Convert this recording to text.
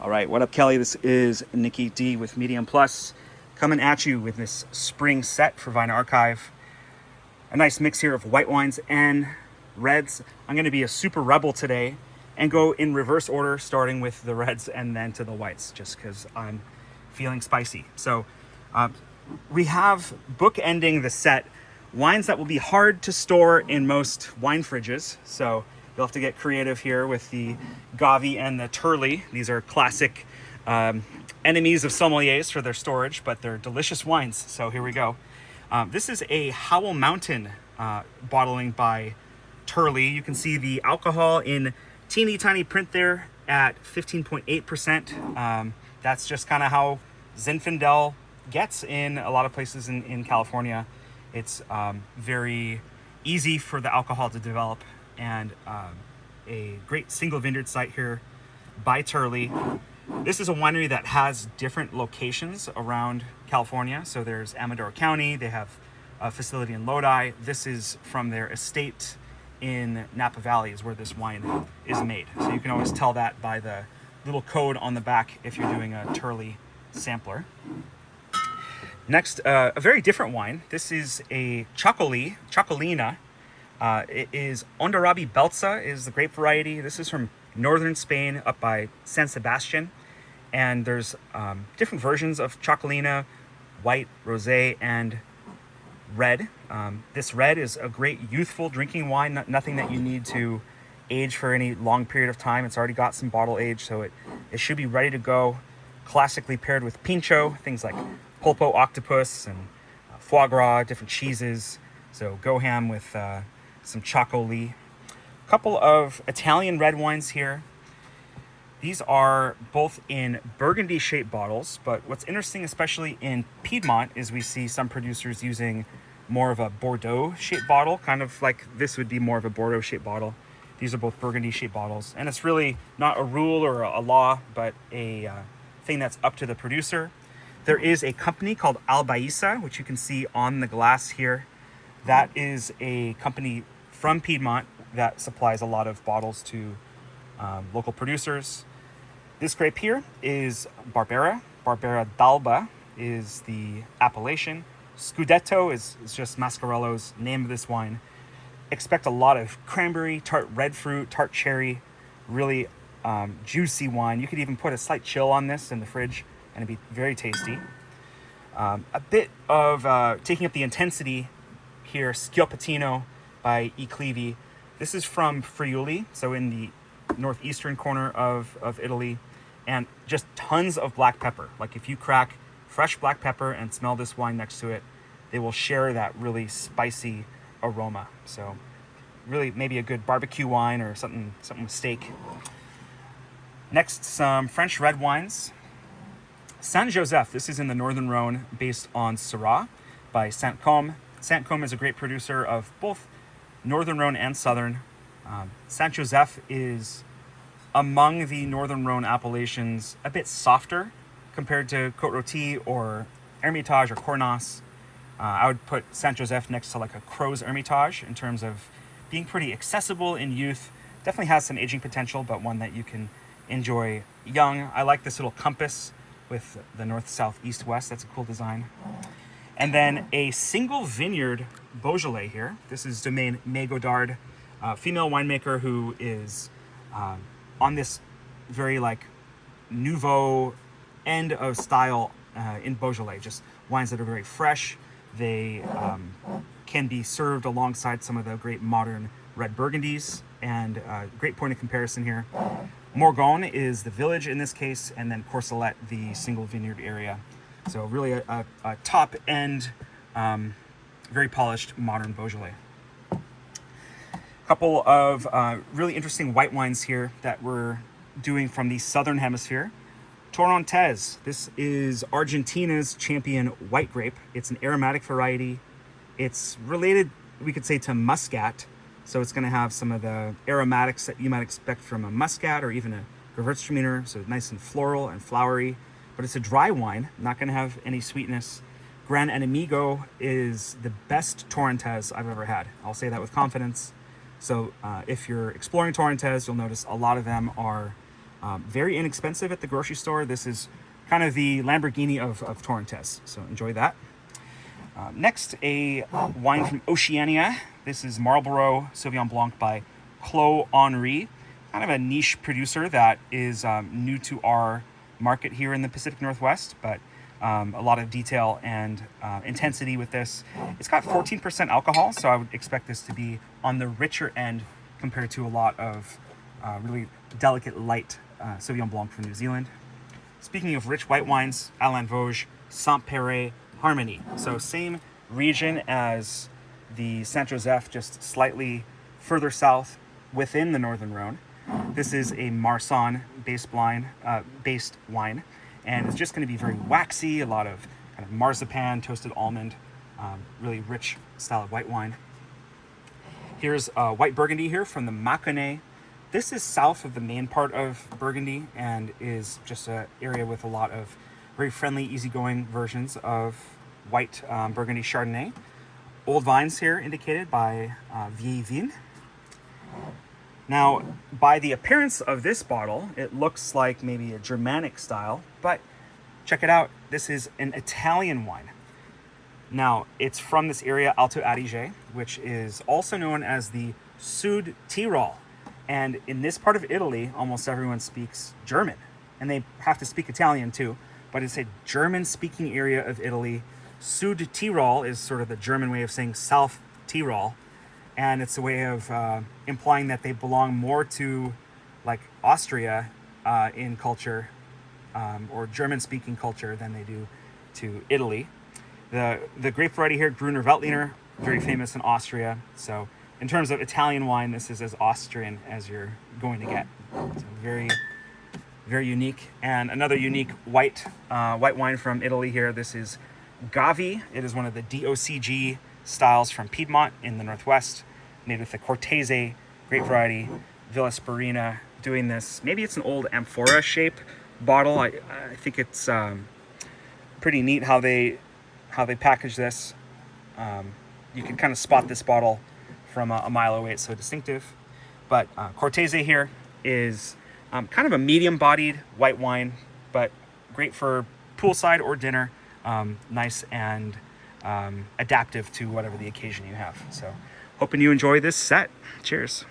All right, what up, Kelly? This is Nikki D with Medium Plus, coming at you with this spring set for Vine Archive. A nice mix here of white wines and reds. I'm going to be a super rebel today and go in reverse order, starting with the reds and then to the whites, just because I'm feeling spicy. So we have bookending the set wines that will be hard to store in most wine fridges. So you'll have to get creative here with the Gavi and the Turley. These are classic enemies of sommeliers for their storage, but they're delicious wines. So here we go. This is a Howell Mountain bottling by Turley. You can see the alcohol in teeny tiny print there at 15.8%. That's just kind of how Zinfandel gets in a lot of places in California. It's very easy for the alcohol to develop, and a great single vineyard site here by Turley. This is a winery that has different locations around California. So there's Amador County, they have a facility in Lodi. This is from their estate in Napa Valley is where this wine is made. So you can always tell that by the little code on the back if you're doing a Turley sampler. Next, a very different wine. This is a Chocolina. It is Ondarabi Belza is the grape variety. This is from northern Spain up by San Sebastian. And there's different versions of Chocolina, white, rosé, and red. This red is a great youthful drinking wine, nothing that you need to age for any long period of time. It's already got some bottle age, so it should be ready to go. Classically paired with pincho, things like pulpo octopus and foie gras, different cheeses. So go ham with some Chocolini. A couple of Italian red wines here. These are both in Burgundy shaped bottles, but what's interesting, especially in Piedmont, is we see some producers using more of a Bordeaux shaped bottle, kind of like this would be more of a Bordeaux shaped bottle. These are both Burgundy shaped bottles, and it's really not a rule or a law, but a thing that's up to the producer. There is a company called Albaisa, which you can see on the glass here. That is a company from Piedmont that supplies a lot of bottles to local producers. This grape here is Barbera. Barbera d'Alba is the appellation. Scudetto is just Mascarello's name of this wine. Expect a lot of cranberry, tart red fruit, tart cherry, really juicy wine. You could even put a slight chill on this in the fridge and it'd be very tasty. A bit of taking up the intensity here, Schiopettino by E. Clevi. This is from Friuli, so in the northeastern corner of Italy, and just tons of black pepper. Like if you crack fresh black pepper and smell this wine next to it, they will share that really spicy aroma. So really maybe a good barbecue wine or something with steak. Next, some French red wines. Saint-Joseph, this is in the northern Rhône, based on Syrah by Saint-Côme. Saint-Côme is a great producer of both northern Rhône and southern. Saint-Joseph is among the northern Rhône appellations a bit softer compared to Côte-Rôtie or Hermitage or Cornas. I would put Saint-Joseph next to like a Crow's Hermitage in terms of being pretty accessible in youth. Definitely has some aging potential, but one that you can enjoy young. I like this little compass with the north, south, east, west. That's a cool design. And then a single vineyard Beaujolais here. This is Domaine Mégodard, female winemaker who is on this very like nouveau end of style in Beaujolais. Just wines that are very fresh. They can be served alongside some of the great modern red Burgundies, and great point of comparison here. Morgon is the village in this case, and then Courcelette, the single vineyard area. So really a top end, very polished modern Beaujolais. A couple of really interesting white wines here that we're doing from the southern hemisphere. Torrontés. This is Argentina's champion white grape. It's an aromatic variety. It's related, we could say, to Muscat. So it's going to have some of the aromatics that you might expect from a Muscat or even a Gewürztraminer. So nice and floral and flowery. But it's a dry wine, not going to have any sweetness. Gran Enemigo is the best Torrontés I've ever had. I'll say that with confidence. So if you're exploring Torrontés, you'll notice a lot of them are Very inexpensive at the grocery store. This is kind of the Lamborghini of Torrontés, so enjoy that. Next, a wine from Oceania. This is Marlborough Sauvignon Blanc by Clos Henri, kind of a niche producer that is new to our market here in the Pacific Northwest, but a lot of detail and intensity with this. It's got 14% alcohol, so I would expect this to be on the richer end compared to a lot of really delicate, light Sauvignon Blanc from New Zealand. Speaking of rich white wines, Alain, Voge, Saint-Péray, Harmonie. So same region as the Saint-Joseph, just slightly further south within the Northern Rhône. This is a Marsanne based wine, and it's just going to be very waxy, a lot of kind of marzipan, toasted almond, really rich style of white wine. Here's white Burgundy here from the Mâcon-Charnay. This is south of the main part of Burgundy and is just an area with a lot of very friendly, easygoing versions of white Burgundy Chardonnay. Old vines here indicated by Vieilles. Now, by the appearance of this bottle, it looks like maybe a Germanic style, but check it out. This is an Italian wine. Now, it's from this area, Alto Adige, which is also known as the Sud Tyrol. And in this part of Italy, almost everyone speaks German, and they have to speak Italian too, but it's a German-speaking area of Italy. Sud Tyrol is sort of the German way of saying South Tyrol, and it's a way of implying that they belong more to like Austria in culture or German-speaking culture than they do to Italy. The grape variety here, Grüner Veltliner, very famous in Austria. So in terms of Italian wine, this is as Austrian as you're going to get. So very, very unique. And another unique white wine from Italy here. This is Gavi. It is one of the DOCG styles from Piedmont in the Northwest, made with the Cortese grape variety, Villa Sparina, doing this. Maybe it's an old amphora shape bottle. I think it's pretty neat how they package this. You can kind of spot this bottle from a mile away. It's so distinctive. But Cortese here is kind of a medium-bodied white wine, but great for poolside or dinner. Nice and adaptive to whatever the occasion you have. So hoping you enjoy this set. Cheers.